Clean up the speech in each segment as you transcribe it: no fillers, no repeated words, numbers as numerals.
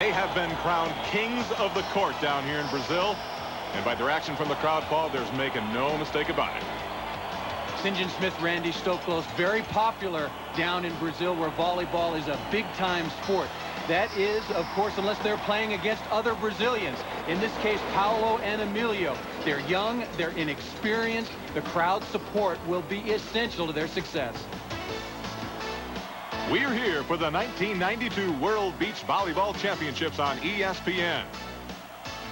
They have been crowned kings of the court down here in Brazil. And by their action from the crowd, Paul, there's making no mistake about it. St. Smith, Randy Stoklos, very popular down in Brazil, where volleyball is a big-time sport. That is, of course, unless they're playing against other Brazilians. In this case, Paulao and Emilio. They're young, they're inexperienced. The crowd support will be essential to their success. We're here for the 1992 World Beach Volleyball Championships on ESPN.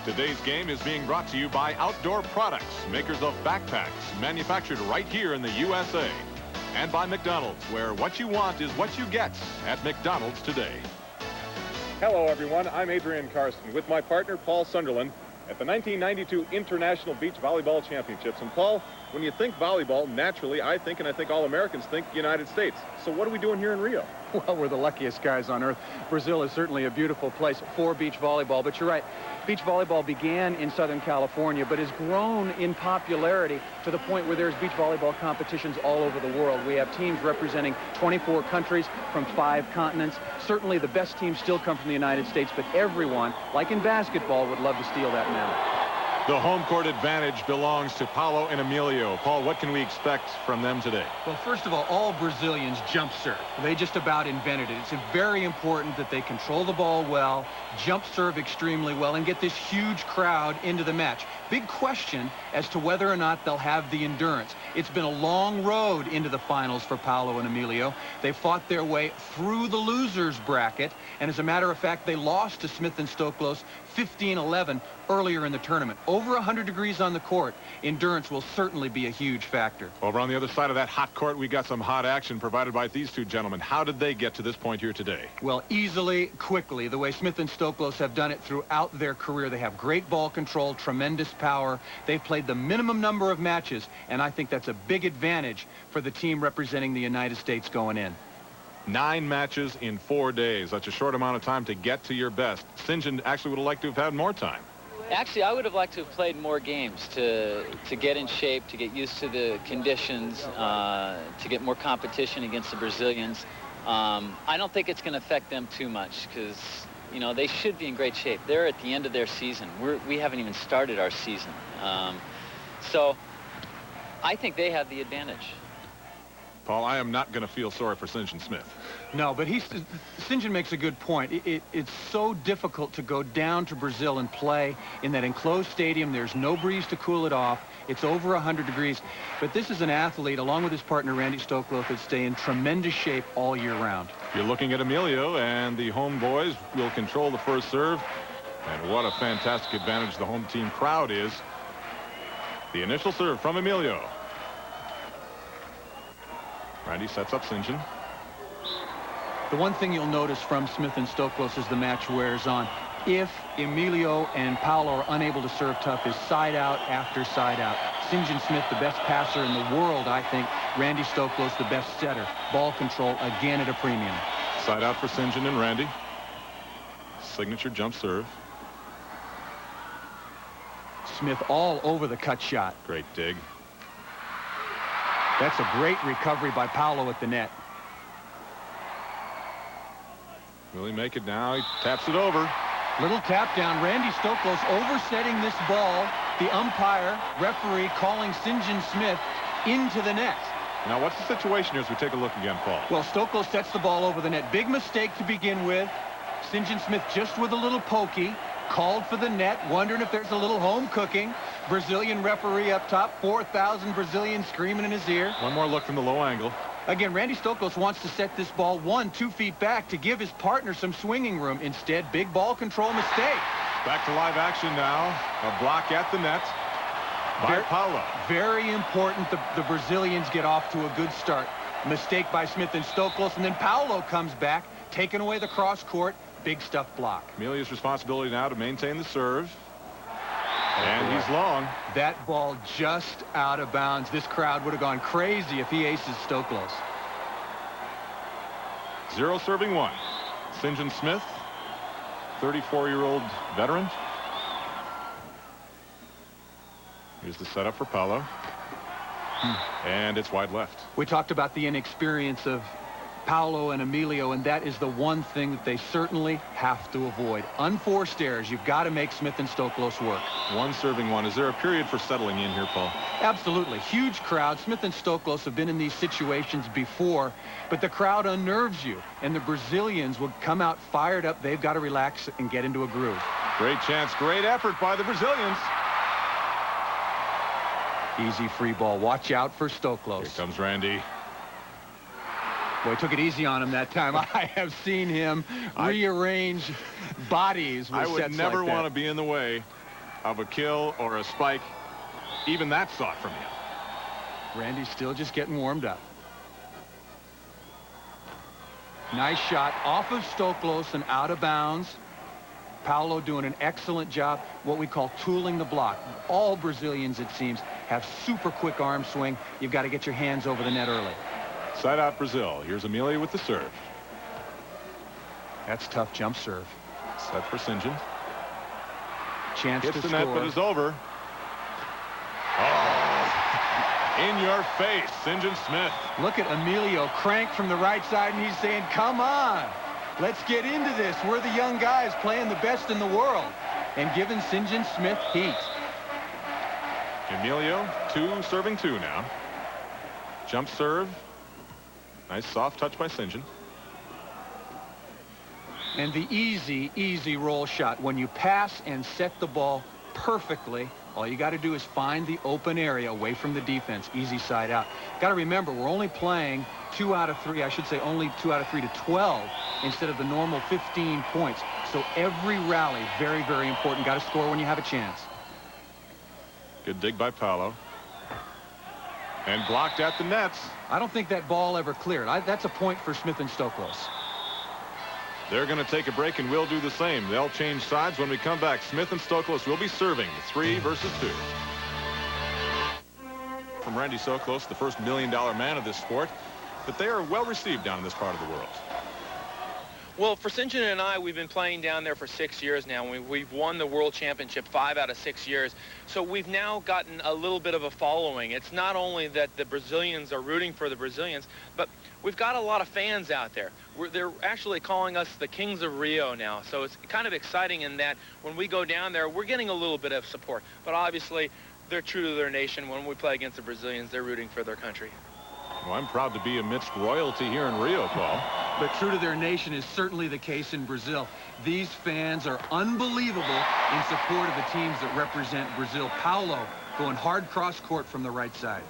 Today's game is being brought to you by Outdoor Products, makers of backpacks, manufactured right here in the USA. And by McDonald's, where what you want is what you get at McDonald's today. Hello, everyone. I'm Adrian Carson with my partner, Paul Sunderland, at the 1992 International Beach Volleyball Championships. And Paul, when you think volleyball, naturally, I think, and I think all Americans think, United States. So what are we doing here in Rio? Well, we're the luckiest guys on earth. Brazil is certainly a beautiful place for beach volleyball, but you're right. Beach volleyball began in Southern California, but has grown in popularity to the point where there's beach volleyball competitions all over the world. We have teams representing 24 countries from 5 continents. Certainly the best teams still come from the United States, but everyone, like in basketball, would love to steal that medal. The home court advantage belongs to Paulao and Emilio. Paul, what can we expect from them today? Well, first of all Brazilians jump serve. They just about invented it. It's very important that they control the ball well, jump serve extremely well, and get this huge crowd into the match. Big question as to whether or not they'll have the endurance. It's been a long road into the finals for Paulao and Emilio. They fought their way through the losers bracket, and as a matter of fact, they lost to Smith and Stoklos 15-11 earlier in the tournament. Over 100 degrees on the court. Endurance will certainly be a huge factor. Over on the other side of that hot court, we got some hot action provided by these two gentlemen. How did they get to this point here today? Well, easily, quickly, the way Smith and Stoklos have done it throughout their career. They have great ball control, tremendous power. They've played the minimum number of matches, and I think that's a big advantage for the team representing the United States going in. 9 matches in 4 days. That's a short amount of time to get to your best. St. John actually would have liked to have had more time. Actually, I would have liked to have played more games to get in shape, to get used to the conditions, to get more competition against the Brazilians. I don't think it's going to affect them too much because, you know, they should be in great shape. They're at the end of their season. We haven't even started our season. So I think they have the advantage. Paul, I am not going to feel sorry for St. John Smith. No, but St. John makes a good point. It's so difficult to go down to Brazil and play in that enclosed stadium. There's no breeze to cool it off. It's over 100 degrees. But this is an athlete, along with his partner, Randy Stoklos, that stay in tremendous shape all year round. You're looking at Emilio, and the home boys will control the first serve. And what a fantastic advantage the home team crowd is. The initial serve from Emilio. Randy sets up St. John. The one thing you'll notice from Smith and Stoklos as the match wears on, if Emilio and Paulao are unable to serve tough, is side out after side out. St. John Smith, the best passer in the world, I think. Randy Stoklos, the best setter. Ball control, again at a premium. Side out for St. John and Randy. Signature jump serve. Smith all over the cut shot. Great dig. That's a great recovery by Paulao at the net. Will he make it now? He taps it over. Little tap down. Randy Stoklos oversetting this ball. The umpire, referee, calling St. John Smith into the net. Now, what's the situation here as we take a look again, Paul? Well, Stoklos sets the ball over the net. Big mistake to begin with. St. John Smith just with a little pokey. Called for the net, wondering if there's a little home cooking. Brazilian referee up top, 4,000 Brazilians screaming in his ear. One more look from the low angle. Again, Randy Stoklos wants to set this ball 2 feet back to give his partner some swinging room. Instead, big ball control mistake. Back to live action now. A block at the net by Paulao. Very important the Brazilians get off to a good start. Mistake by Smith and Stoklos, and then Paulao comes back, taking away the cross court. Big stuff block. Emilio's responsibility now to maintain the serve. And he's long. That ball just out of bounds. This crowd would have gone crazy if he aces Stoklos. 0 serving 1. St. John Smith, 34-year-old veteran. Here's the setup for Paulao. And it's wide left. We talked about the inexperience of Paulao and Emilio, and that is the one thing that they certainly have to avoid. Unforced errors. You've got to make Smith and Stoklos work. One serving one. Is there a period for settling in here, Paul? Absolutely. Huge crowd. Smith and Stoklos have been in these situations before, but the crowd unnerves you, and the Brazilians will come out fired up. They've got to relax and get into a groove. Great chance. Great effort by the Brazilians. Easy free ball. Watch out for Stoklos. Here comes Randy. Boy, took it easy on him that time. I have seen him rearrange bodies with I would sets never like that. want to be in the way of a kill or a spike. Even that sought from him. Randy's still just getting warmed up. Nice shot off of Stoklos and out of bounds. Paulao doing an excellent job, what we call tooling the block. All Brazilians, it seems, have super quick arm swing. You've got to get your hands over the net early. Side out Brazil. Here's Emilio with the serve. That's tough jump serve. Set for St. John. Chance Hits to the score. net, but is over. Oh, in your face, St. John Smith. Look at Emilio crank from the right side, and he's saying, come on, let's get into this. We're the young guys playing the best in the world, and giving St. John Smith heat. Emilio, serving two now. Jump serve. Nice soft touch by St. John. And the easy roll shot. When you pass and set the ball perfectly, all you got to do is find the open area away from the defense. Easy side out. Got to remember, we're only playing 2 out of 3. I should say only 2 out of 3 to 12 instead of the normal 15 points. So every rally, very, very important. Got to score when you have a chance. Good dig by Paulao. And blocked at the nets. I don't think that ball ever cleared. That's a point for Smith and Stoklos. They're going to take a break, and we'll do the same. They'll change sides when we come back. Smith and Stoklos will be serving 3 versus 2. From Randy Stoklos, the first $1 million man of this sport, that they are well received down in this part of the world. Well, for St. John and I, we've been playing down there for 6 years now. We've won the World Championship 5 out of 6 years. So we've now gotten a little bit of a following. It's not only that the Brazilians are rooting for the Brazilians, but we've got a lot of fans out there. They're actually calling us the Kings of Rio now. So it's kind of exciting in that when we go down there, we're getting a little bit of support. But obviously, they're true to their nation. When we play against the Brazilians, they're rooting for their country. Well, I'm proud to be amidst royalty here in Rio, Paul. But true to their nation is certainly the case in Brazil. These fans are unbelievable in support of the teams that represent Brazil. Paulao going hard cross court from the right side.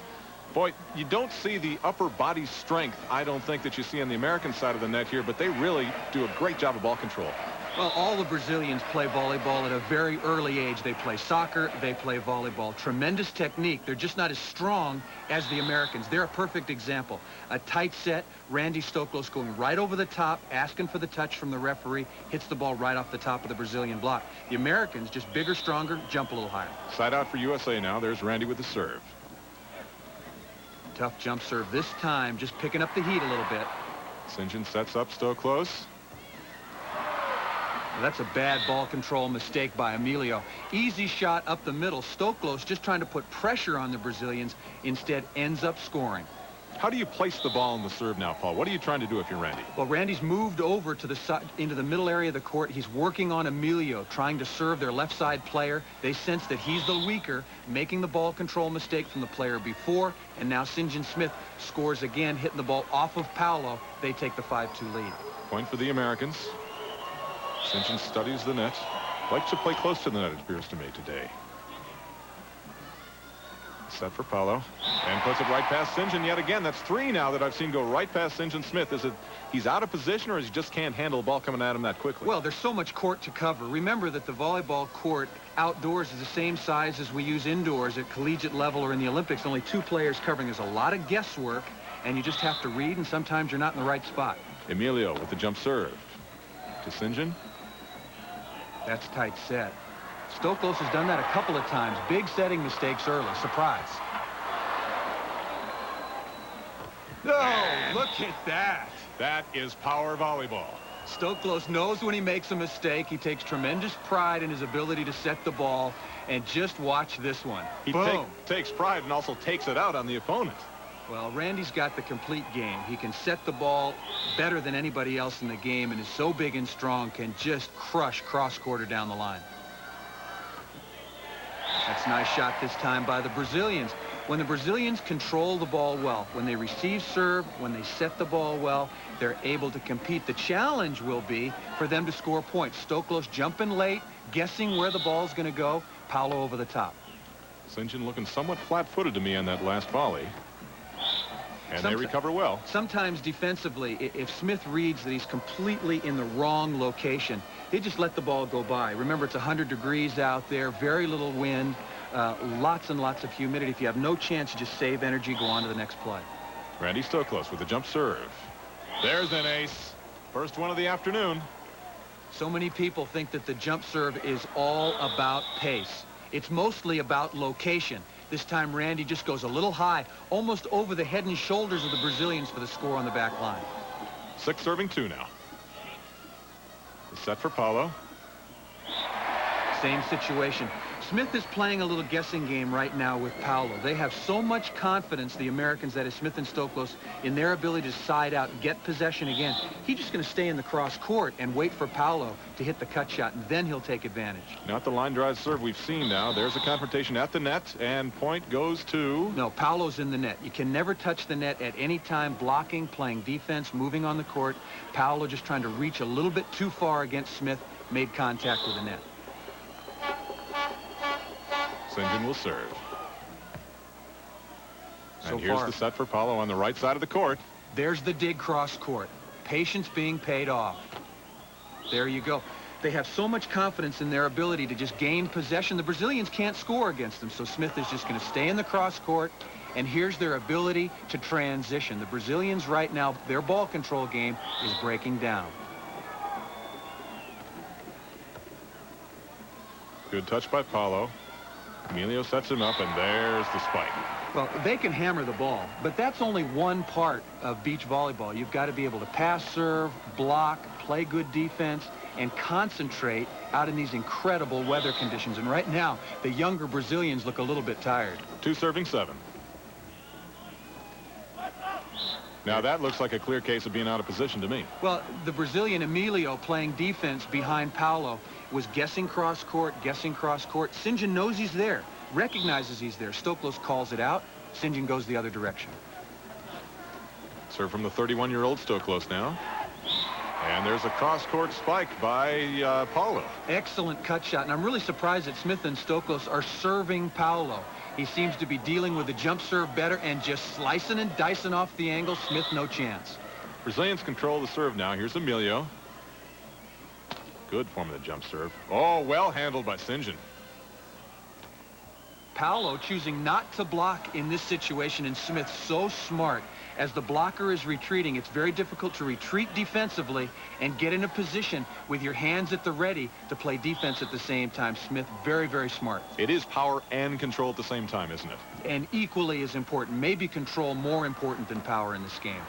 Boy, you don't see the upper body strength, I don't think, that you see on the American side of the net here, but they really do a great job of ball control. Well, all the Brazilians play volleyball at a very early age. They play soccer, they play volleyball. Tremendous technique. They're just not as strong as the Americans. They're a perfect example. A tight set, Randy Stoklos going right over the top, asking for the touch from the referee, hits the ball right off the top of the Brazilian block. The Americans, just bigger, stronger, jump a little higher. Side out for USA now. There's Randy with the serve. Tough jump serve this time, just picking up the heat a little bit. St. John sets up Stoklos. That's a bad ball control mistake by Emilio. Easy shot up the middle. Stoklos just trying to put pressure on the Brazilians, instead ends up scoring. How do you place the ball in the serve now, Paul? What are you trying to do if you're Randy? Well, Randy's moved over to the side, into the middle area of the court. He's working on Emilio, trying to serve their left side player. They sense that he's the weaker, making the ball control mistake from the player before, and now St. John Smith scores again, hitting the ball off of Paulao. They take the 5-2 lead. Point for the Americans. St. John studies the net. Likes to play close to the net, it appears to me, today. Set for Paulao. And puts it right past St. John yet again. That's 3 now that I've seen go right past St. John Smith. Is it he's out of position, or is he just can't handle the ball coming at him that quickly? Well, there's so much court to cover. Remember that the volleyball court outdoors is the same size as we use indoors at collegiate level or in the Olympics. Only 2 players covering. There's a lot of guesswork, and you just have to read, and sometimes you're not in the right spot. Emilio with the jump serve. To St. John. That's tight set. Stoklos has done that a couple of times. Big setting mistakes early. Surprise. Oh, look at that. That is power volleyball. Stoklos knows when he makes a mistake. He takes tremendous pride in his ability to set the ball. And just watch this one. He Boom. takes pride and also takes it out on the opponent. Well, Randy's got the complete game. He can set the ball better than anybody else in the game and is so big and strong, can just crush cross-quarter down the line. That's a nice shot this time by the Brazilians. When the Brazilians control the ball well, when they receive serve, when they set the ball well, they're able to compete. The challenge will be for them to score points. Stoklos jumping late, guessing where the ball's going to go. Paulao over the top. St. John looking somewhat flat-footed to me on that last volley. And they recover well. Sometimes defensively, if Smith reads that he's completely in the wrong location, they just let the ball go by. Remember, it's 100 degrees out there, very little wind, lots and lots of humidity. If you have no chance, you just save energy, go on to the next play. Randy Stoklos with the jump serve. There's an ace. First one of the afternoon. So many people think that the jump serve is all about pace. It's mostly about location. This time, Randy just goes a little high, almost over the head and shoulders of the Brazilians for the score on the back line. 6 serving 2 now. The set for Paulao. Same situation. Smith is playing a little guessing game right now with Paulao. They have so much confidence, the Americans, that is Smith and Stoklos, in their ability to side out and get possession again. He's just going to stay in the cross court and wait for Paulao to hit the cut shot, and then he'll take advantage. Not the line drive serve we've seen now. There's a confrontation at the net, and point goes to... No, Paolo's in the net. You can never touch the net at any time, blocking, playing defense, moving on the court. Paulao just trying to reach a little bit too far against Smith, made contact with the net. St. John will serve. So and here's far, the set for Paulao on the right side of the court. There's the dig cross court. Patience being paid off. There you go. They have so much confidence in their ability to just gain possession. The Brazilians can't score against them, so Smith is just going to stay in the cross court, and here's their ability to transition. The Brazilians right now, their ball control game is breaking down. Good touch by Paulao. Emilio sets him up, and there's the spike. Well, they can hammer the ball, but that's only one part of beach volleyball. You've got to be able to pass, serve, block, play good defense, and concentrate out in these incredible weather conditions. And right now, the younger Brazilians look a little bit tired. 2 serving 7. Now that looks like a clear case of being out of position to me. Well, the Brazilian Emilio playing defense behind Paulao was guessing cross court, guessing cross court. St. John knows he's there, recognizes he's there. Stoklos calls it out. St. John goes the other direction. Serve from the 31-year-old Stoklos now. And there's a cross-court spike by Paulao. Excellent cut shot, and I'm really surprised that Smith and Stoklos are serving Paulao. He seems to be dealing with the jump serve better and just slicing and dicing off the angle. Smith, no chance. Brazilians control the serve now. Here's Emilio. Good form of the jump serve. Oh, well handled by St. John. Paulao choosing not to block in this situation, and Smith so smart. As the blocker is retreating, it's very difficult to retreat defensively and get in a position with your hands at the ready to play defense at the same time. Smith, very, very smart. It is power and control at the same time, isn't it? And equally as important, maybe control more important than power in this game.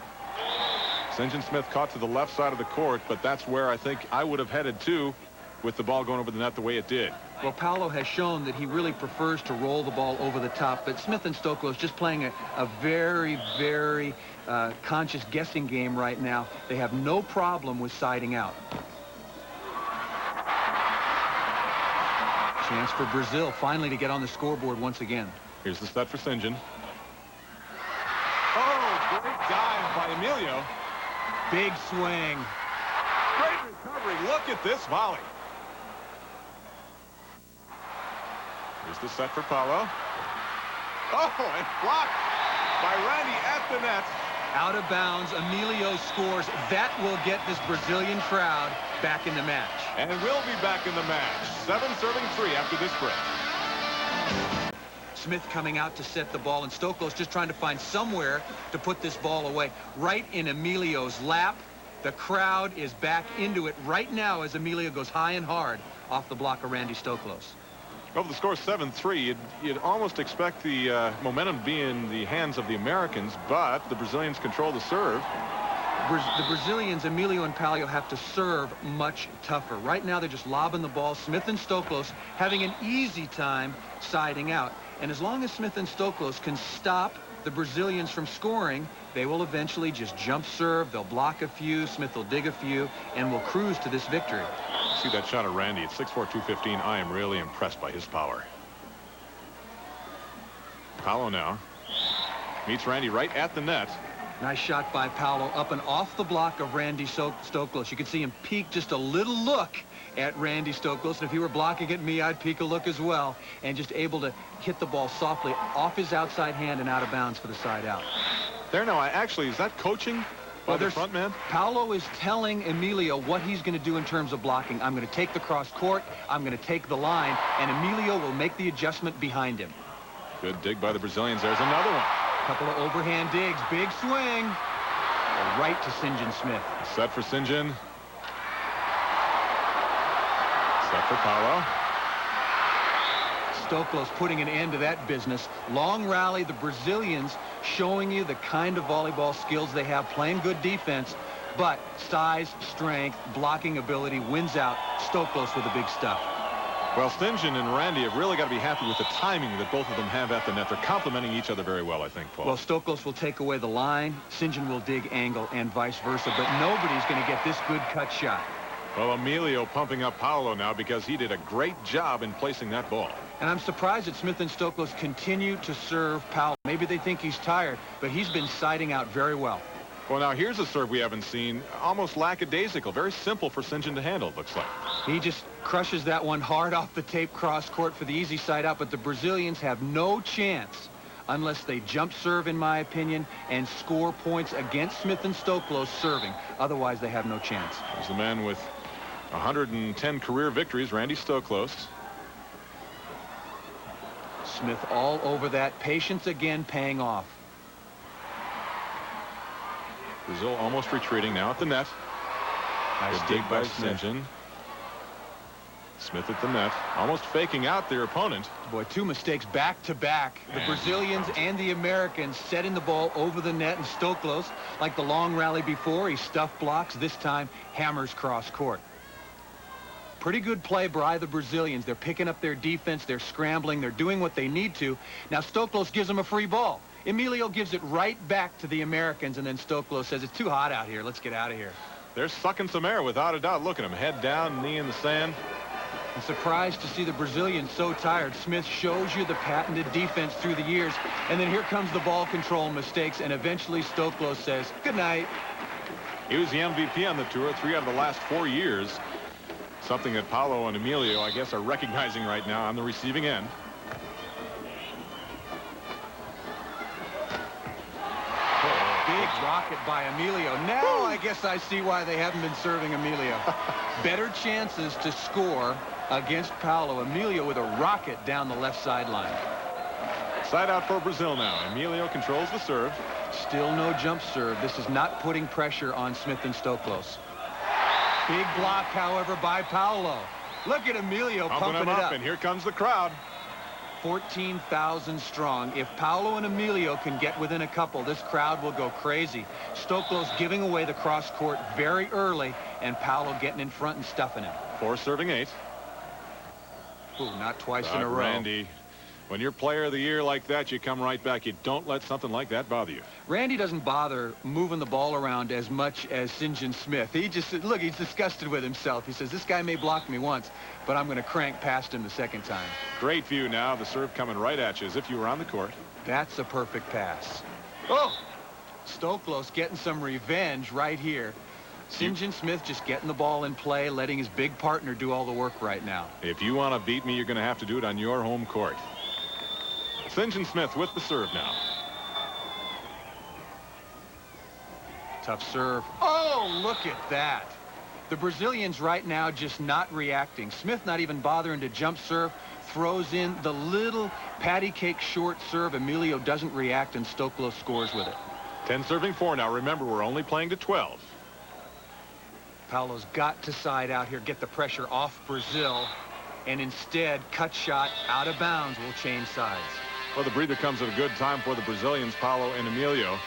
St. John Smith caught to the left side of the court, but that's where I think I would have headed to with the ball going over the net the way it did. Well, Paulao has shown that he really prefers to roll the ball over the top, but Smith and Stoklos just playing a very, very conscious guessing game right now. They have no problem with siding out. Chance for Brazil finally to get on the scoreboard once again. Here's the set for St. John. Oh, great dive by Emilio. Big swing. Great recovery. Look at this volley. Here's the set for Paulao. Oh, and blocked by Randy at the net. Out of bounds. Emilio scores. That will get this Brazilian crowd back in the match. And we'll be back in the match. 7 serving 3 after this break. Smith coming out to set the ball, and Stoklos just trying to find somewhere to put this ball away. Right in Emilio's lap. The crowd is back into it right now as Emilio goes high and hard off the block of Randy Stoklos. Well, the score 7-3. You'd almost expect the momentum to be in the hands of the Americans, but the Brazilians control the serve. The Brazilians, Emilio and Paulao, have to serve much tougher. Right now, they're just lobbing the ball. Smith and Stoklos having an easy time siding out. And as long as Smith and Stoklos can stop the Brazilians from scoring, they will eventually just jump serve. They'll block a few. Smith will dig a few and will cruise to this victory. See that shot of Randy at 6'4", 215. I am really impressed by his power. Paulao now meets Randy right at the net. Nice shot by Paulao up and off the block of Randy Stoklos. You can see him peek just a little look at Randy Stoklos. And if he were blocking at me, I'd peek a look as well. And just able to hit the ball softly off his outside hand and out of bounds for the side out. There now, is that coaching by the front man? Paulao is telling Emilio what he's going to do in terms of blocking. I'm going to take the cross court. I'm going to take the line. And Emilio will make the adjustment behind him. Good dig by the Brazilians. There's another one. Couple of overhand digs. Big swing. Right to St. John Smith. Set for St. John. Set for Paulao. Stoklos putting an end to that business. Long rally. The Brazilians showing you the kind of volleyball skills they have, playing good defense, but size, strength, blocking ability wins out. Stoklos with the big stuff. Well, St. John and Randy have really got to be happy with the timing that both of them have at the net. They're complementing each other very well, I think, Paul. Well, Stoklos will take away the line. St. John will dig angle and vice versa, but nobody's going to get this good cut shot. Well, Emilio pumping up Paulao now because he did a great job in placing that ball. And I'm surprised that Smith and Stoklos continue to serve Paulao. Maybe they think he's tired, but he's been siding out very well. Well, now here's a serve we haven't seen. Almost lackadaisical. Very simple for St. John to handle, it looks like. He just crushes that one hard off the tape cross court for the easy side out, but the Brazilians have no chance unless they jump serve, in my opinion, and score points against Smith and Stoklos serving. Otherwise, they have no chance. There's the man with 110 career victories, Randy Stoklos. Smith all over that. Patience again paying off. Brazil almost retreating now at the net. Nice dig by St. John. Smith at the net, almost faking out their opponent. Boy, two mistakes back to back. The Brazilians and the Americans setting the ball over the net, and Stoklos, like the long rally before, he stuffed blocks. This time, hammers cross court. Pretty good play by the Brazilians. They're picking up their defense. They're scrambling. They're doing what they need to. Now Stoklos gives them a free ball. Emilio gives it right back to the Americans, and then Stoklos says, it's too hot out here. Let's get out of here. They're sucking some air without a doubt. Look at him, head down, knee in the sand. I'm surprised to see the Brazilians so tired. Smith shows you the patented defense through the years, and then here comes the ball control mistakes, and eventually Stoklos says, good night. He was the MVP on the tour 3 out of the last 4 years. Something that Paulao and Emilio, I guess, are recognizing right now on the receiving end. Big rocket by Emilio. Now I guess I see why they haven't been serving Emilio. Better chances to score against Paulao. Emilio with a rocket down the left sideline. Side out for Brazil now. Emilio controls the serve. Still no jump serve. This is not putting pressure on Smith and Stoklos. Big block, however, by Paulao. Look at Emilio pumping it up. And here comes the crowd. 14,000 strong. If Paulao and Emilio can get within a couple, this crowd will go crazy. Stoklos giving away the cross court very early, and Paulao getting in front and stuffing him. 4 serving 8. Ooh, not twice in a row. Randy, when you're player of the year like that, you come right back. You don't let something like that bother you. Randy doesn't bother moving the ball around as much as St. John Smith. He just, look, he's disgusted with himself. He says, this guy may block me once, but I'm going to crank past him the second time. Great view now. The serve coming right at you as if you were on the court. That's a perfect pass. Oh! Stoklos getting some revenge right here. St. John Smith just getting the ball in play, letting his big partner do all the work right now. If you want to beat me, you're going to have to do it on your home court. St. John Smith with the serve now. Tough serve. Oh, look at that. The Brazilians right now just not reacting. Smith not even bothering to jump serve. Throws in the little patty cake short serve. Emilio doesn't react, and Stoklos scores with it. 10 serving 4 now. Remember, we're only playing to 12. Paolo's got to side out here, get the pressure off Brazil, and instead, cut shot out of bounds will change sides. Well, the breather comes at a good time for the Brazilians, Paulao and Emilio.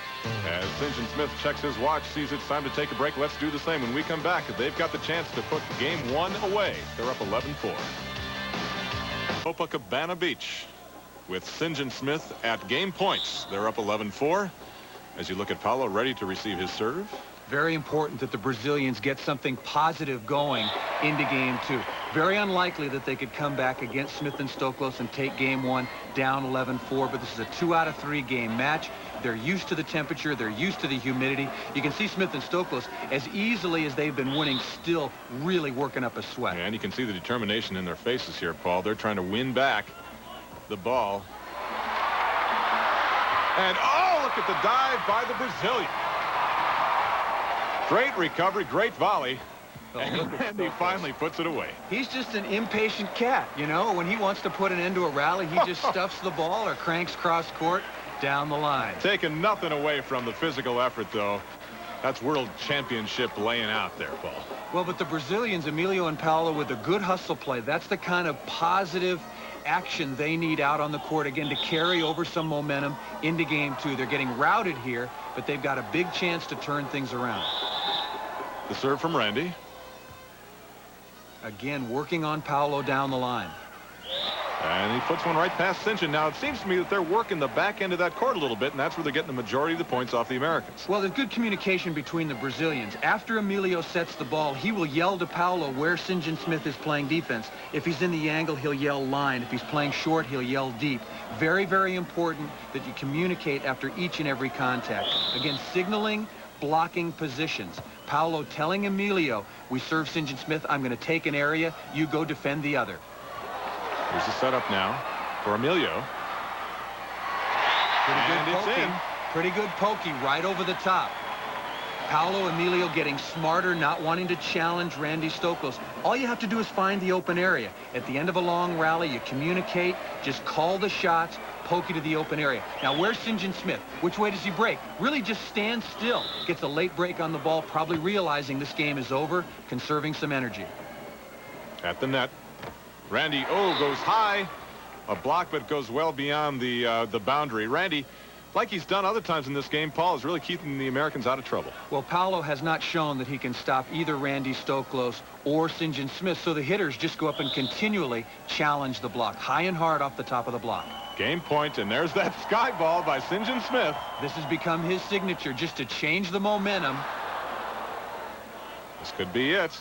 As St. John Smith checks his watch, sees it's time to take a break. Let's do the same. When we come back, they've got the chance to put game 1 away. They're up 11-4. Copacabana Beach. with St. John Smith at game points. They're up 11-4. As you look at Paulao ready to receive his serve. Very important that the Brazilians get something positive going into game 2. Very unlikely that they could come back against Smith and Stoklos and take game 1 down 11-4, but this is a 2 out of 3 game match. They're used to the temperature. They're used to the humidity. You can see Smith and Stoklos, as easily as they've been winning, still really working up a sweat. And you can see the determination in their faces here, Paul. They're trying to win back the ball. And, oh, look at the dive by the Brazilian. Great recovery, great volley. And he finally puts it away. He's just an impatient cat, you know. When he wants to put an end to a rally, he just stuffs the ball or cranks cross court down the line. Taking nothing away from the physical effort, though. That's world championship laying out there, Paul. Well, but the Brazilians, Emilio and Paulao, with a good hustle play, that's the kind of positive action they need out on the court again to carry over some momentum into game 2. They're getting routed here, but they've got a big chance to turn things around. The serve from Randy. Again, working on Paulao down the line. And he puts one right past St. John. Now, it seems to me that they're working the back end of that court a little bit, and that's where they're getting the majority of the points off the Americans. Well, there's good communication between the Brazilians. After Emilio sets the ball, he will yell to Paulao where St. John Smith is playing defense. If he's in the angle, he'll yell line. If he's playing short, he'll yell deep. Very, very important that you communicate after each and every contact. Again, signaling, blocking positions. Paulao telling Emilio, we serve St. John Smith, I'm going to take an area, you go defend the other. Here's the setup now for Emilio. Pretty good poking. Pretty good pokey right over the top. Paulao, Emilio getting smarter, not wanting to challenge Randy Stoklos. All you have to do is find the open area. At the end of a long rally, you communicate, just call the shots, poke it to the open area. Now, where's St. John Smith? Which way does he break? Really just stand still. Gets a late break on the ball, probably realizing this game is over, conserving some energy. At the net. Randy, goes high. A block, but goes well beyond the boundary. Randy, like he's done other times in this game, Paul, is really keeping the Americans out of trouble. Well, Paulao has not shown that he can stop either Randy Stoklos or St. John Smith, so the hitters just go up and continually challenge the block, high and hard off the top of the block. Game point, and there's that sky ball by St. John Smith. This has become his signature, just to change the momentum. This could be it.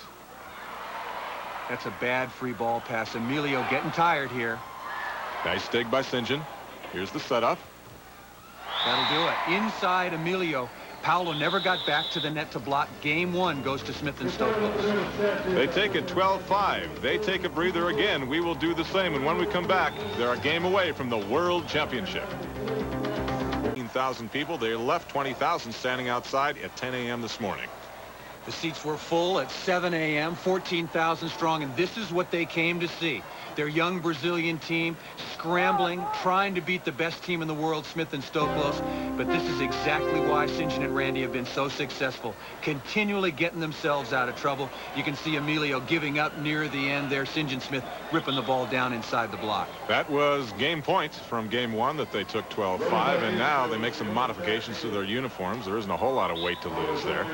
That's a bad free ball pass. Emilio getting tired here. Nice dig by St. John. Here's the setup. That'll do it. Inside Emilio. Paulao never got back to the net to block. Game 1 goes to Smith and Stoklos. They take it 12-5. They take a breather again. We will do the same. And when we come back, they're a game away from the World Championship. 15,000 people. They left 20,000 standing outside at 10 a.m. this morning. The seats were full at 7 a.m., 14,000 strong, and this is what they came to see. Their young Brazilian team scrambling, trying to beat the best team in the world, Smith and Stoklos. But this is exactly why St. John and Randy have been so successful, continually getting themselves out of trouble. You can see Emilio giving up near the end there. St. John Smith ripping the ball down inside the block. That was game point from game 1 that they took 12-5, and now they make some modifications to their uniforms. There isn't a whole lot of weight to lose there,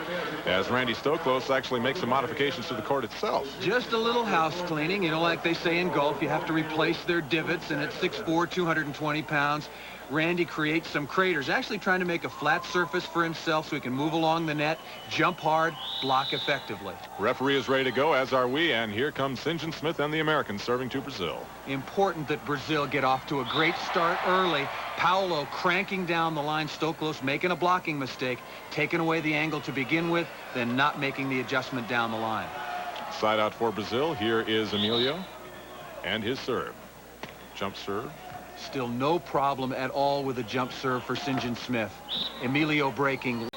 as Randy Stoklos actually makes some modifications to the court itself. Just a little house cleaning, you know, like they say in golf, you have to replace their divots, and at 6'4", 220 pounds, Randy creates some craters, actually trying to make a flat surface for himself so he can move along the net, jump hard, block effectively. Referee is ready to go, as are we, and here comes St. John Smith and the Americans serving to Brazil. Important that Brazil get off to a great start early. Paulao cranking down the line, Stoklos making a blocking mistake, taking away the angle to begin with, then not making the adjustment down the line. Side out for Brazil. Here is Emilio and his serve. Jump serve. Still no problem at all with a jump serve for St. John Smith. Emilio breaking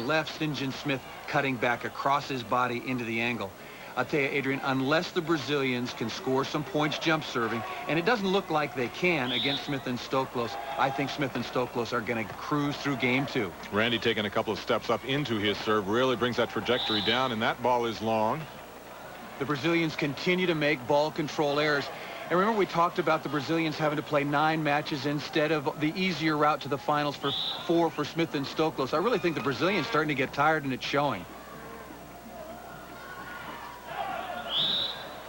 left, St. John Smith cutting back across his body into the angle. I'll tell you, Adrian, unless the Brazilians can score some points jump serving, and it doesn't look like they can against Smith and Stoklos, I think Smith and Stoklos are going to cruise through game 2. Randy taking a couple of steps up into his serve really brings that trajectory down, and that ball is long. The Brazilians continue to make ball control errors. And remember, we talked about the Brazilians having to play 9 matches instead of the easier route to the finals for 4 for Smith and Stoklos. I really think the Brazilians starting to get tired, and it's showing.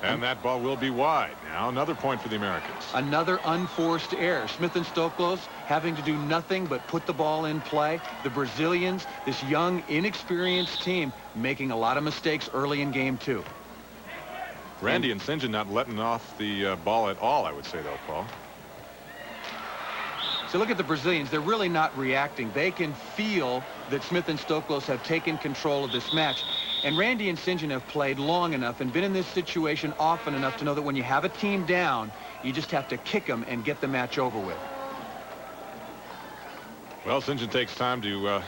And that ball will be wide. Now another point for the Americans. Another unforced error. Smith and Stoklos having to do nothing but put the ball in play. The Brazilians, this young, inexperienced team, making a lot of mistakes early in game 2. Randy and St. John not letting off the ball at all, I would say, though, Paul. So look at the Brazilians. They're really not reacting. They can feel that Smith and Stoklos have taken control of this match. And Randy and St. John have played long enough and been in this situation often enough to know that when you have a team down, you just have to kick them and get the match over with. Well, St. John takes time to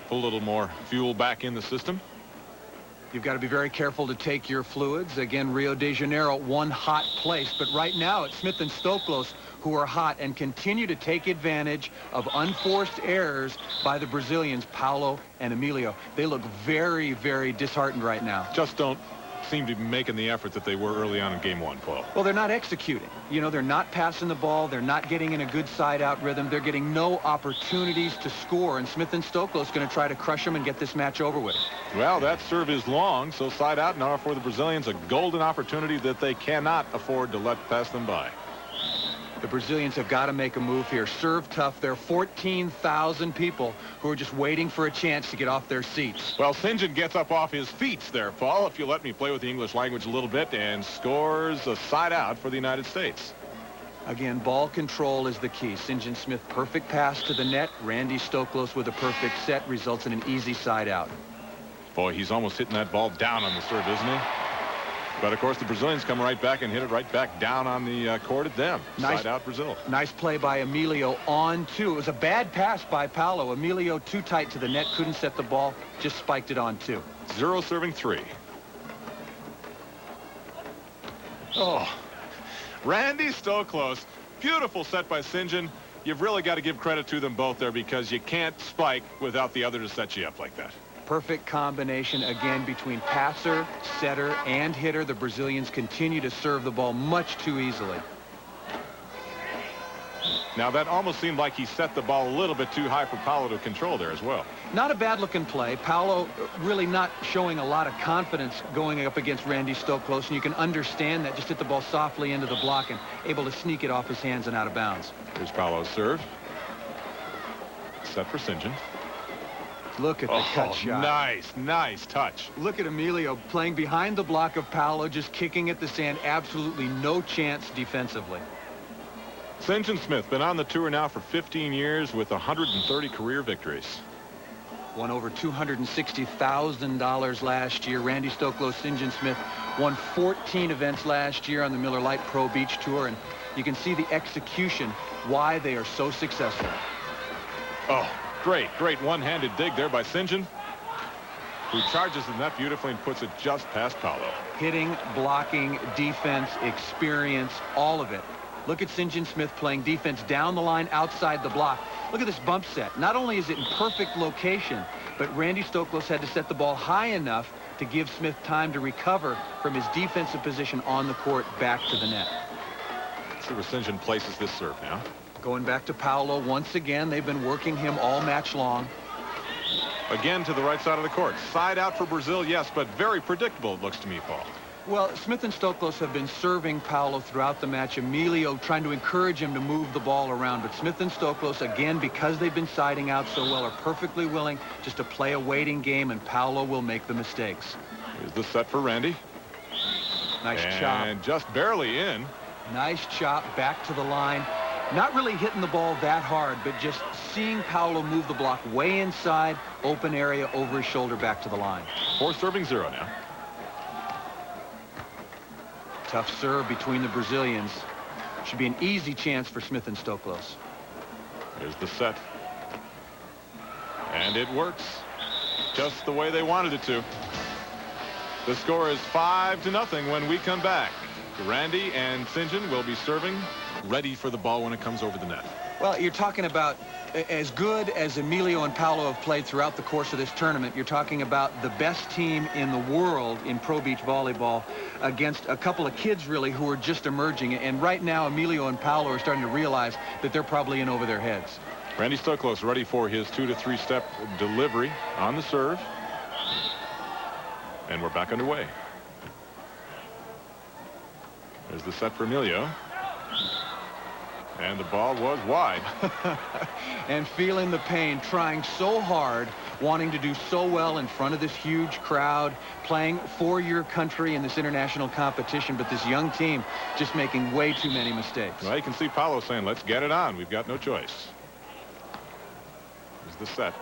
put a little more fuel back in the system. You've got to be very careful to take your fluids. Again, Rio de Janeiro, one hot place. But right now, it's Smith and Stoklos who are hot and continue to take advantage of unforced errors by the Brazilians, Paulao and Emilio. They look very, very disheartened right now. Just don't seem to be making the effort that they were early on in game 1, Paul. Well, they're not executing. You know, they're not passing the ball. They're not getting in a good side-out rhythm. They're getting no opportunities to score, and Smith and Stoklos going to try to crush them and get this match over with. Well, that serve is long, so side out now for the Brazilians, a golden opportunity that they cannot afford to let pass them by. The Brazilians have got to make a move here. Serve tough. There are 14,000 people who are just waiting for a chance to get off their seats. Well, St. John gets up off his feet there, Paul, if you let me play with the English language a little bit, and scores a side out for the United States. Again, ball control is the key. St. John Smith, perfect pass to the net. Randy Stoklos with a perfect set results in an easy side out. Boy, he's almost hitting that ball down on the serve, isn't he? But, of course, the Brazilians come right back and hit it right back down on the court at them. Side out Brazil. Nice play by Emilio on 2. It was a bad pass by Paulao. Emilio too tight to the net, couldn't set the ball, just spiked it on 2. 0 serving 3. Oh, Randy Stoklos. Beautiful set by St. John. You've really got to give credit to them both there because you can't spike without the other to set you up like that. Perfect combination again between passer, setter, and hitter. The Brazilians continue to serve the ball much too easily. Now that almost seemed like he set the ball a little bit too high for Paulao to control there as well. Not a bad looking play. Paulao really not showing a lot of confidence going up against Randy Stoklos, and you can understand that. Just hit the ball softly into the block and able to sneak it off his hands and out of bounds. Here's Paulao's serve. Set for St. John. Look at the cut shot. Nice touch. Look at Emilio playing behind the block of Paulao, just kicking at the sand. Absolutely no chance defensively. St. John Smith been on the tour now for 15 years with 130 career victories. Won over $260,000 last year. Randy Stoklos, St. John Smith won 14 events last year on the Miller Lite Pro Beach Tour, and you can see the execution, why they are so successful. Oh, great one-handed dig there by St. John, who charges the net beautifully and puts it just past Paulao. Hitting, blocking, defense, experience, all of it. Look at St. John Smith playing defense down the line outside the block. Look at this bump set. Not only is it in perfect location, but Randy Stoklos had to set the ball high enough to give Smith time to recover from his defensive position on the court back to the net. Let's see where St. John places this serve now. Going back to Paulao once again. They've been working him all match long. Again to the right side of the court. Side out for Brazil, yes, but very predictable, it looks to me, Paul. Well, Smith and Stoklos have been serving Paulao throughout the match. Emilio trying to encourage him to move the ball around. But Smith and Stoklos, again, because they've been siding out so well, are perfectly willing just to play a waiting game, and Paulao will make the mistakes. Here's the set for Randy. Nice chop. And just barely in. Nice chop back to the line. Not really hitting the ball that hard, but just seeing Paulao move the block way inside, open area, over his shoulder, back to the line. 4 serving 0 now. Tough serve between the Brazilians. Should be an easy chance for Smith and Stoklos. Here's the set. And it works just the way they wanted it to. The score is 5-0 when we come back. Randy and St. John will be serving, ready for the ball when it comes over the net. Well, you're talking about as good as Emilio and Paulao have played throughout the course of this tournament. You're talking about the best team in the world in pro beach volleyball against a couple of kids, really, who are just emerging. And right now, Emilio and Paulao are starting to realize that they're probably in over their heads. Randy Stoklos ready for his 2 to 3 step delivery on the serve. And we're back underway. There's the set for Emilio. And the ball was wide. And feeling the pain, trying so hard, wanting to do so well in front of this huge crowd, playing for your country in this international competition, but this young team just making way too many mistakes. Well, you can see Paulao saying, let's get it on. We've got no choice. Here's the set.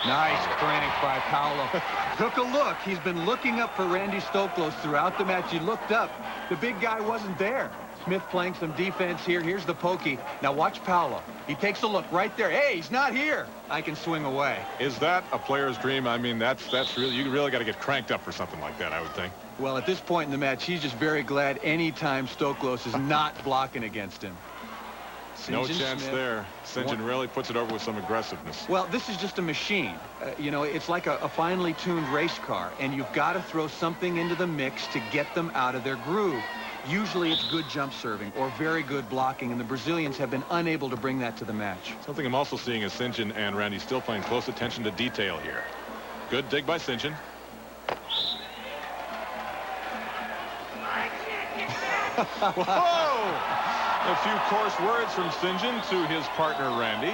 Nice crank by Paulao. Took a look. He's been looking up for Randy Stoklos throughout the match. He looked up. The big guy wasn't there. Smith playing some defense here. Here's the pokey. Now watch Paulao. He takes a look right there. Hey, he's not here. I can swing away. Is that a player's dream? I mean, that's really, you really got to get cranked up for something like that, I would think. Well, at this point in the match, he's just very glad anytime Stoklos is not blocking against him. No chance there. St. John really puts it over with some aggressiveness. Well, this is just a machine. You know, it's like a finely tuned race car, and you've got to throw something into the mix to get them out of their groove. Usually it's good jump serving or very good blocking, and the Brazilians have been unable to bring that to the match. Something I'm also seeing is St. John and Randy still paying close attention to detail here. Good dig by St. John. Whoa! A few coarse words from St. John to his partner, Randy.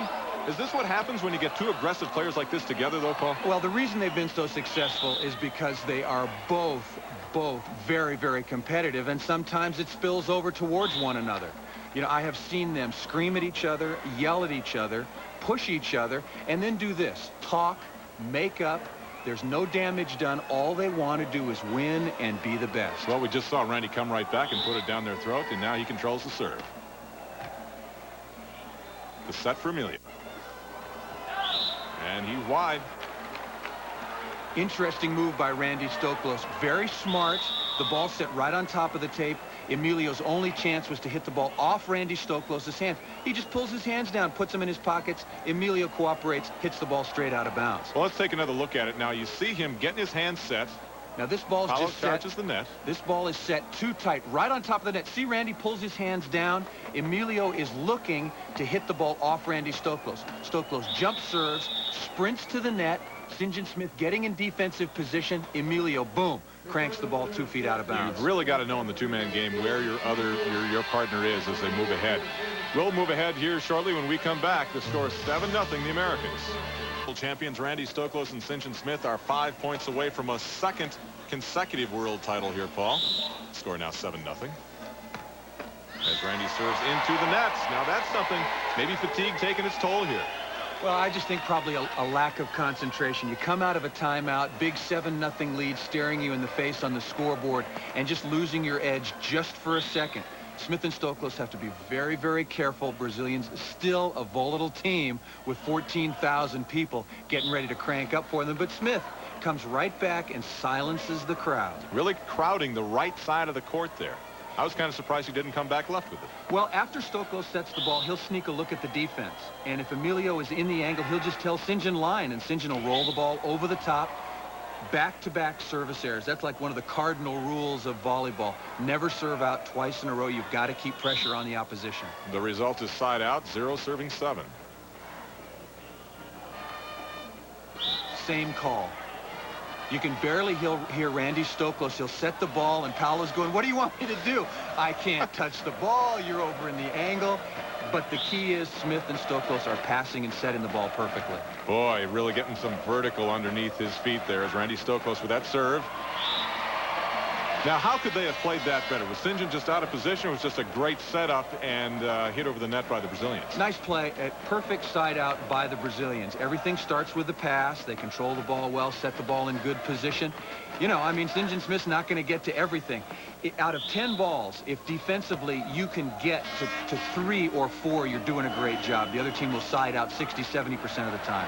Is this what happens when you get two aggressive players like this together, though, Paul? Well, the reason they've been so successful is because they are both very, very competitive, and sometimes it spills over towards one another. You know, I have seen them scream at each other, yell at each other, push each other, and then do this. Talk, make up. There's no damage done. All they want to do is win and be the best. Well, we just saw Randy come right back and put it down their throat, and now he controls the serve. The set for Emilio. And he's wide. Interesting move by Randy Stoklos. Very smart. The ball set right on top of the tape. Emilio's only chance was to hit the ball off Randy Stoklos' hands. He just pulls his hands down, puts them in his pockets. Emilio cooperates, hits the ball straight out of bounds. Well, let's take another look at it now. You see him getting his hands set. Now this ball's Paulao just set. charges the net. This ball is set too tight, right on top of the net. See, Randy pulls his hands down. Emilio is looking to hit the ball off Randy Stoklos. Stoklos jump serves, sprints to the net. St. John Smith getting in defensive position. Emilio, boom, cranks the ball 2 feet out of bounds. You've really got to know in the two-man game where your partner is as they move ahead. We'll move ahead here shortly when we come back. The score is 7-0 the Americans. Champions Randy Stoklos and St. John Smith are 5 points away from a second consecutive world title here, Paul. Score now 7-0. As Randy serves into the nets. Now that's something, maybe fatigue taking its toll here. Well, I just think probably a lack of concentration. You come out of a timeout, big 7-0 lead staring you in the face on the scoreboard, and just losing your edge just for a second. Smith and Stoklos have to be very, very careful. Brazilians still a volatile team with 14,000 people getting ready to crank up for them. But Smith comes right back and silences the crowd. Really crowding the right side of the court there. I was kind of surprised he didn't come back left with it. Well, after Stoklos sets the ball, he'll sneak a look at the defense. And if Emilio is in the angle, he'll just tell St. John line, and St. John will roll the ball over the top. Back-to-back service errors. That's like one of the cardinal rules of volleyball. Never serve out twice in a row. You've got to keep pressure on the opposition. The result is side out, 0 serving 7. Same call. You can barely hear Randy Stoklos. He'll set the ball, and Paolo's going, what do you want me to do? I can't touch the ball. You're over in the angle. But the key is Smith and Stoklos are passing and setting the ball perfectly. Boy, really getting some vertical underneath his feet there as Randy Stoklos with that serve. Now, how could they have played that better? Was St. John just out of position? It was just a great setup and hit over the net by the Brazilians. Nice play. A perfect side out by the Brazilians. Everything starts with the pass. They control the ball well, set the ball in good position. You know, I mean, St. John Smith's not going to get to everything. Out of 10 balls, if defensively you can get to 3 or 4, you're doing a great job. The other team will side out 60-70% of the time.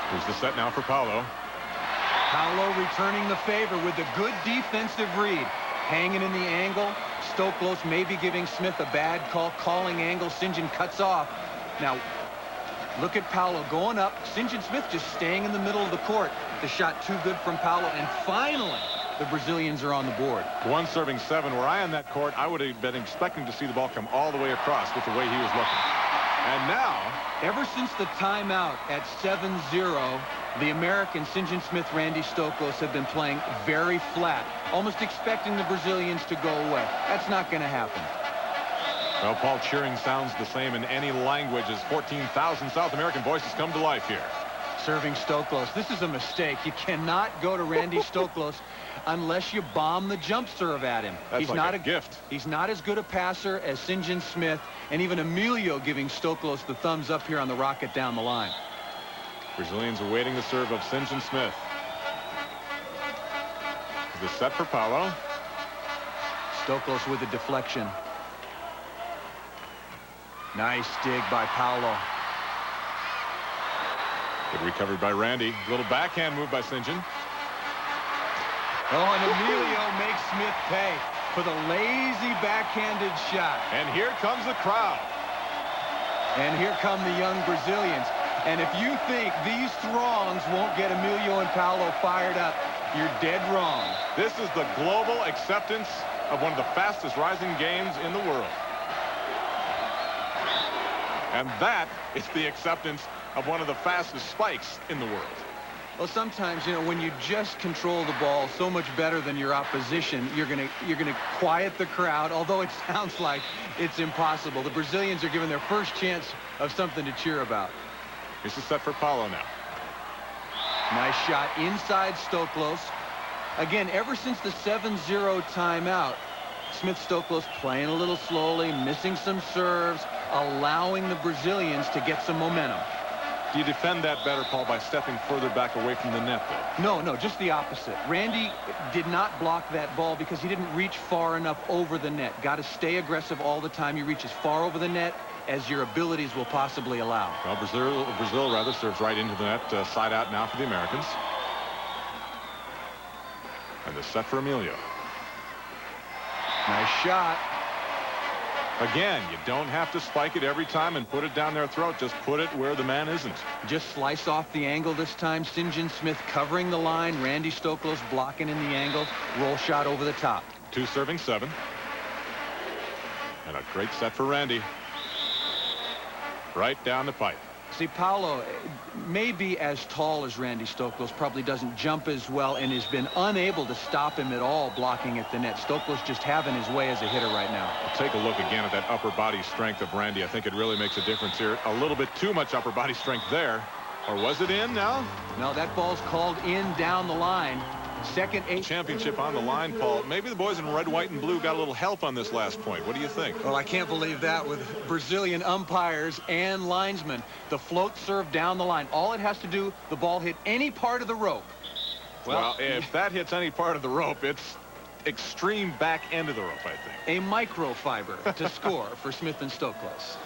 Here's the set now for Paulao. Paulao returning the favor with a good defensive read. Hanging in the angle. Stoklos maybe giving Smith a bad call. Calling angle. St. John cuts off. Now, look at Paulao going up. St. John Smith just staying in the middle of the court. The shot too good from Paulao. And finally, the Brazilians are on the board. 1 serving 7. Were I on that court, I would have been expecting to see the ball come all the way across with the way he was looking. And now, ever since the timeout at 7-0, The Americans, St. John Smith, Randy Stoklos, have been playing very flat, almost expecting the Brazilians to go away. That's not going to happen. Well, Paul, cheering sounds the same in any language as 14,000 South American voices come to life here. Serving Stoklos. This is a mistake. You cannot go to Randy Stoklos unless you bomb the jump serve at him. That's like a gift. He's not as good a passer as St. John Smith, and even Emilio giving Stoklos the thumbs up here on the rocket down the line. Brazilians awaiting the serve of St. John Smith. The set for Paulao. Stoklos with a deflection. Nice dig by Paulao. Good recovery by Randy. Little backhand move by St. John. Oh, and Emilio makes Smith pay for the lazy backhanded shot. And here comes the crowd. And here come the young Brazilians. And if you think these throngs won't get Emilio and Paulao fired up, you're dead wrong. This is the global acceptance of one of the fastest rising games in the world. And that is the acceptance of one of the fastest spikes in the world. Well, sometimes, you know, when you just control the ball so much better than your opposition, you're gonna quiet the crowd, although it sounds like it's impossible. The Brazilians are given their first chance of something to cheer about. Here's the set for Paulao now. Nice shot inside Stoklos. Again, ever since the 7-0 timeout, Smith-Stoklos playing a little slowly, missing some serves, allowing the Brazilians to get some momentum. Do you defend that better, Paul, by stepping further back away from the net, though? No, just the opposite. Randy did not block that ball because he didn't reach far enough over the net. Got to stay aggressive all the time. You reach as far over the net as your abilities will possibly allow. Well, Brazil rather serves right into the net. Side out now for the Americans. And the set for Emilio. Nice shot. Again, you don't have to spike it every time and put it down their throat. Just put it where the man isn't. Just slice off the angle this time. St. John Smith covering the line. Randy Stoklos blocking in the angle. Roll shot over the top. 2 serving 7. And a great set for Randy. Right down the pipe. See, Paulao may be as tall as Randy Stoklos, probably doesn't jump as well, and has been unable to stop him at all blocking at the net. Stoklos just having his way as a hitter right now. Take a look again at that upper body strength of Randy. I think it really makes a difference here. A little bit too much upper body strength there. Or was it in now? No, that ball's called in down the line. Second championship on the line, Paul. Maybe the boys in red, white, and blue got a little help on this last point. What do you think? Well, I can't believe that with Brazilian umpires and linesmen. The float serve down the line. All it has to do, the ball hit any part of the rope. Well, if that hits any part of the rope, it's extreme back end of the rope, I think. A microfiber to score for Smith and Stoklos.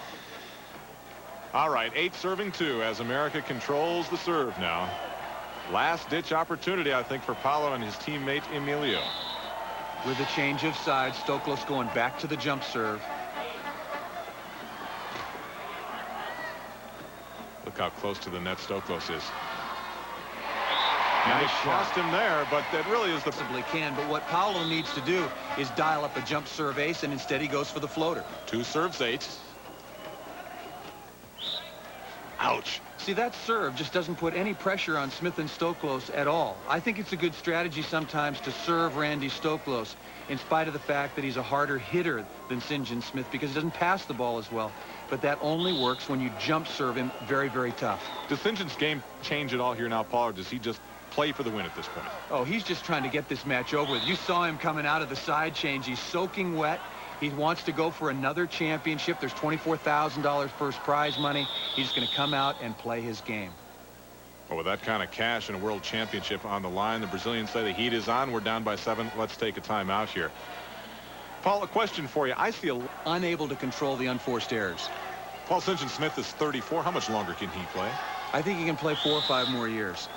All right, 8 serving 2 as America controls the serve now. Last-ditch opportunity, I think, for Paulao and his teammate Emilio. With a change of sides, Stoklos going back to the jump serve. Look how close to the net Stoklos is. Nice shot. Lost him there, but that really is the... Possibly can, but what Paulao needs to do is dial up a jump serve ace, and instead he goes for the floater. 2 serves 8. Ouch. See, that serve just doesn't put any pressure on Smith and Stoklos at all. I think it's a good strategy sometimes to serve Randy Stoklos, in spite of the fact that he's a harder hitter than St. John Smith because he doesn't pass the ball as well. But that only works when you jump serve him very, very tough. Does St. John's game change at all here now, Paul, or does he just play for the win at this point? Oh, he's just trying to get this match over with. You saw him coming out of the side change. He's soaking wet. He wants to go for another championship. There's $24,000 first prize money. He's just going to come out and play his game. Well, with that kind of cash and a world championship on the line, the Brazilians say the heat is on. We're down by 7. Let's take a timeout here. Paul, a question for you. I see unable to control the unforced errors. Paul, St. John Smith is 34. How much longer can he play? I think he can play 4 or 5 more years.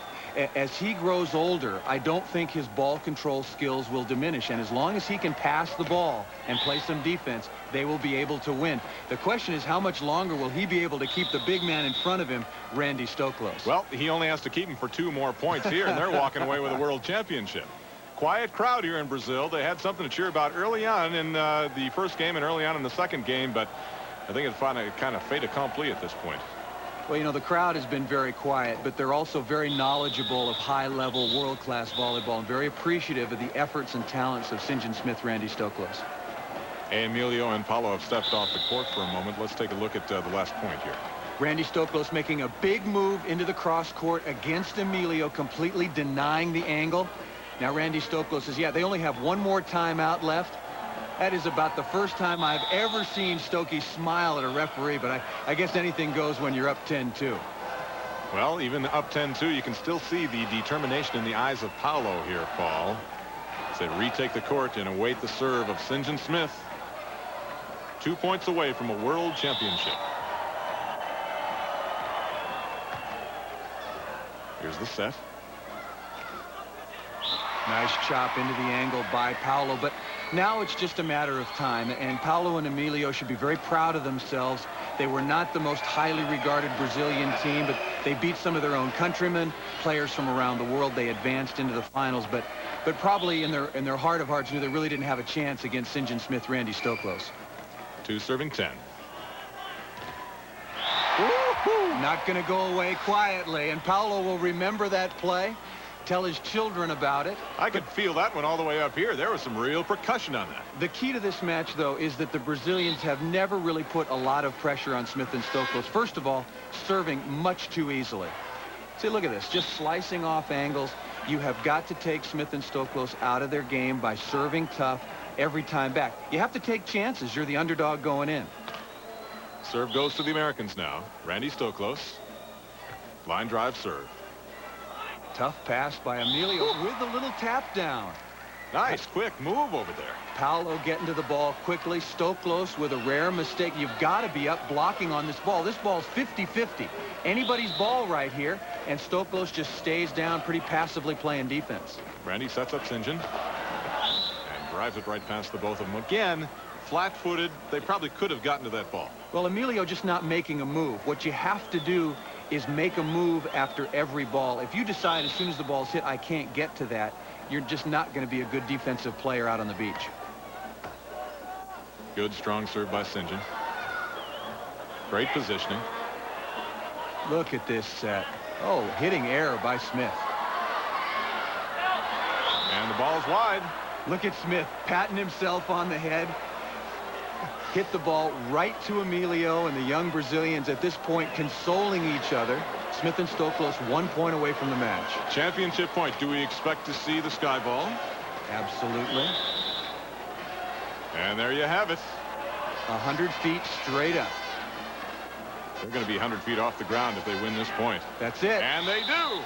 As he grows older, I don't think his ball control skills will diminish. And as long as he can pass the ball and play some defense, they will be able to win. The question is, how much longer will he be able to keep the big man in front of him, Randy Stoklos? Well, he only has to keep him for 2 more points here, and they're walking away with a world championship. Quiet crowd here in Brazil. They had something to cheer about early on in the first game and early on in the second game, but I think it's kind of fait accompli at this point. Well, you know, the crowd has been very quiet, but they're also very knowledgeable of high-level, world-class volleyball and very appreciative of the efforts and talents of St. John Smith, Randy Stoklos. Hey, Emilio and Paulao have stepped off the court for a moment. Let's take a look at the last point here. Randy Stoklos making a big move into the cross court against Emilio, completely denying the angle. Now, Randy Stoklos says, yeah, they only have one more timeout left. That is about the first time I've ever seen Stokey smile at a referee, but I guess anything goes when you're up 10-2. Well, even up 10-2, you can still see the determination in the eyes of Paulao here, Paul. As they retake the court and await the serve of St. John Smith. 2 points away from a world championship. Here's the set. Nice chop into the angle by Paulao, but now it's just a matter of time, and Paulao and Emilio should be very proud of themselves. They were not the most highly regarded Brazilian team, but they beat some of their own countrymen, players from around the world. They advanced into the finals, but probably in their heart of hearts knew they really didn't have a chance against St. John Smith, Randy Stoklos. 2 serving 10. Not going to go away quietly, and Paulao will remember that play, tell his children about it. I could feel that one all the way up here. There was some real percussion on that. The key to this match, though, is that the Brazilians have never really put a lot of pressure on Smith and Stoklos. First of all, serving much too easily. See, look at this, just slicing off angles. You have got to take Smith and Stoklos out of their game by serving tough every time back. You have to take chances. You're the underdog going in. Serve goes to the Americans now. Randy Stoklos. Line drive serve. Tough pass by Emilio with a little tap down. Nice, quick move over there. Paulao getting to the ball quickly. Stoklos with a rare mistake. You've got to be up blocking on this ball. This ball's 50-50. Anybody's ball right here, and Stoklos just stays down, pretty passively playing defense. Randy sets up St. John and drives it right past the both of them. Again, flat-footed. They probably could have gotten to that ball. Well, Emilio just not making a move. What you have to do is make a move after every ball. If you decide as soon as the ball's hit, I can't get to that, you're just not going to be a good defensive player out on the beach. Good, strong serve by St. John. Great positioning. Look at this set. Oh, hitting error by Smith. And the ball's wide. Look at Smith patting himself on the head. Hit the ball right to Emilio, and the young Brazilians at this point consoling each other. Smith and Stoklos 1 point away from the match. Championship point. Do we expect to see the sky ball? Absolutely. And there you have it. 100 feet straight up. They're going to be 100 feet off the ground if they win this point. That's it. And they do.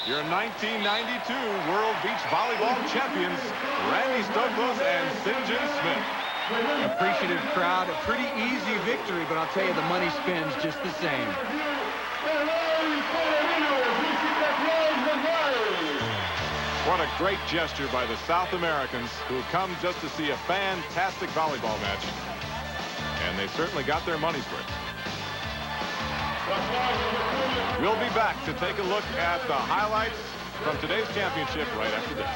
Your 1992 World Beach Volleyball champions, Randy Stoklos and St. John Smith. Appreciative crowd. A pretty easy victory, but I'll tell you, the money spins just the same. What a great gesture by the South Americans who come just to see a fantastic volleyball match. And they certainly got their money's worth. We'll be back to take a look at the highlights from today's championship right after this.